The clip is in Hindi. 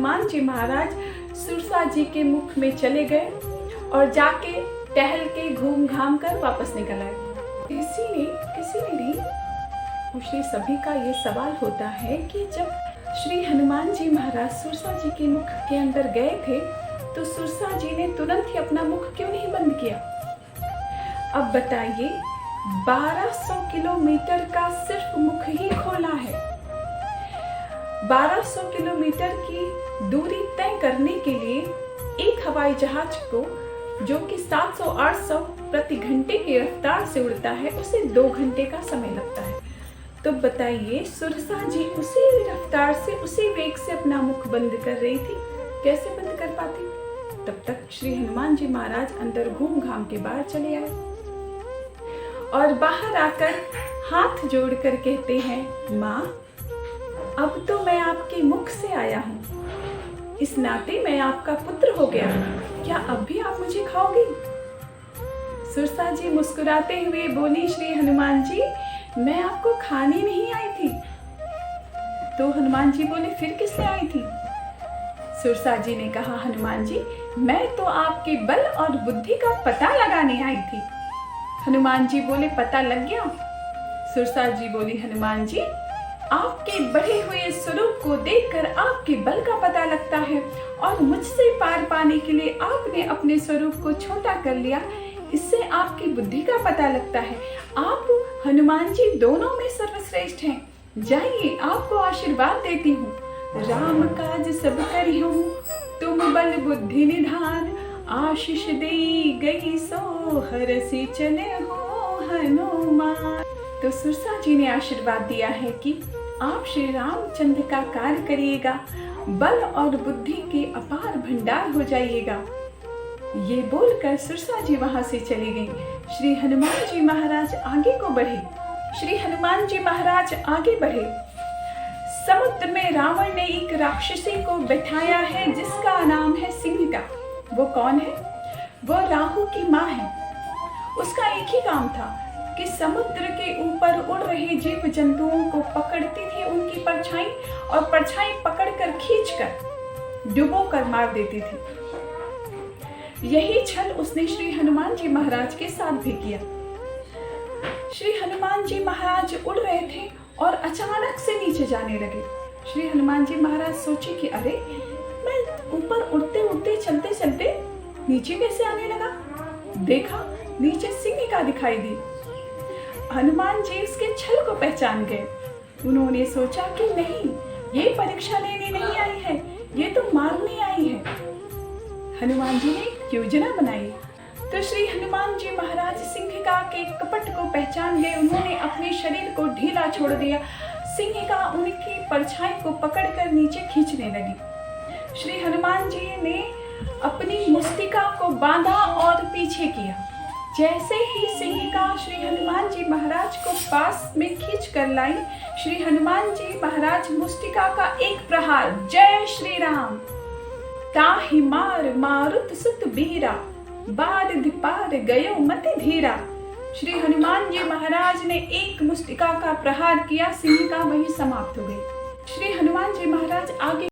हनुमान जी महाराज सुरसा जी के मुख में चले गए और जाके टहल के घूम घाम कर वापस निकल आए। किसी ने नहीं पूछे, सभी का ये सवाल होता है कि जब श्री हनुमान जी महाराज सुरसा जी के मुख के अंदर गए थे तो सुरसा जी ने तुरंत ही अपना मुख क्यों नहीं बंद किया। अब बताइए, 1200 किलोमीटर का सिर्फ मुख ही खोला है। 1200 किलोमीटर की दूरी तय करने के लिए एक हवाई जहाज को, जो कि 700-800 प्रति घंटे की रफ्तार से उड़ता है, उसे 2 घंटे का समय लगता है। तो बताइए, सुरसा जी उसी रफ्तार से, उसी वेग से अपना मुख बंद कर रही थी, कैसे बंद कर पाती। तब तक श्री हनुमान जी महाराज अंदर घूम घाम के बाहर चले आए और बाहर आकर हाथ जोड़कर कहते हैं, माँ, अब तो मैं आपके मुख से आया हूँ, इस नाते मैं आपका पुत्र हो गया, क्या अब भी आप मुझे खाओगी। सुरसा जी मुस्कुराते हुए बोली, श्री हनुमान जी, मैं आपको खाने नहीं आई थी। तो हनुमान जी बोले, फिर किस लिए आई थी। सुरसा जी ने कहा, हनुमान जी, मैं तो आपके बल और बुद्धि का पता लगाने आई थी। हनुमान जी बोले, पता लग गया। सुरसा जी बोली, हनुमान जी, आपके बढ़े हुए स्वरूप को देखकर आपके बल का पता लगता है और मुझसे पार पाने के लिए आपने अपने स्वरूप को छोटा कर लिया, इससे आपकी बुद्धि का पता लगता है। आप हनुमान जी दोनों में सर्वश्रेष्ठ हैं। जाइए, आपको आशीर्वाद देती हूँ। राम काज सब करी हूँ, तुम बल बुद्धि निधान, आशीष देई गई सो हरसि चले हो हनुमान। तो सुरसा जी ने आशीर्वाद दिया है कि आप श्री रामचंद्र का कार्य करिएगा, बल और बुद्धि के अपार भंडार हो जाइएगा। ये बोलकर सुरसा जी वहां से चली गई। श्री हनुमान जी महाराज आगे को बढ़े। श्री हनुमान जी महाराज आगे बढ़े। समुद्र में रावण ने एक राक्षसी को बैठाया है जिसका नाम है सिंहिका। वो कौन है? वो राहु की माँ है। उसका एक ही काम था कि समुद्र के ऊपर उड़ रहे जीव जंतुओं को पकड़ती थी उनकी परछाई, और परछाई पकड़कर खींचकर डुबो कर मार देती थी। यही छल उसने श्री हनुमान जी महाराज के साथ भी किया। श्री हनुमान जी महाराज उड़ रहे थे और अचानक से नीचे जाने लगे। श्री हनुमान जी महाराज सोचे कि अरे, मैं ऊपर उड़ते उड़ते चलते चलते नीचे कैसे आने लगा। देखा, नीचे सिंहिका दिखाई दी। हनुमान जी उसके छल को पहचान गए। उन्होंने सोचा कि नहीं, ये परीक्षा लेने नहीं आई है, ये तो मारने आई है। हनुमान जी ने एक योजना बनाई। तो श्री हनुमान जी महाराज सिंहिका के कपट को पहचान गए। उन्होंने अपने शरीर को ढीला छोड़ दिया। सिंहिका उनकी परछाई को पकड़कर नीचे खींचने लगी। श्री हनुमान जी ने अपनी मुस्टिका को बांधा और पीछे किया। जैसे ही सिंहिका श्री हनुमान जी महाराज को पास में खींच कर लाई, श्री हनुमान जी महाराज मुस्टिका का एक प्रहार, जय श्री राम, ताहि मार मारुत सुत बीरा, बार दिपार गयो मति धीरा। श्री हनुमान जी महाराज ने एक मुस्टिका का प्रहार किया, सिंहिका वहीं समाप्त हो गई। श्री हनुमान जी महाराज आगे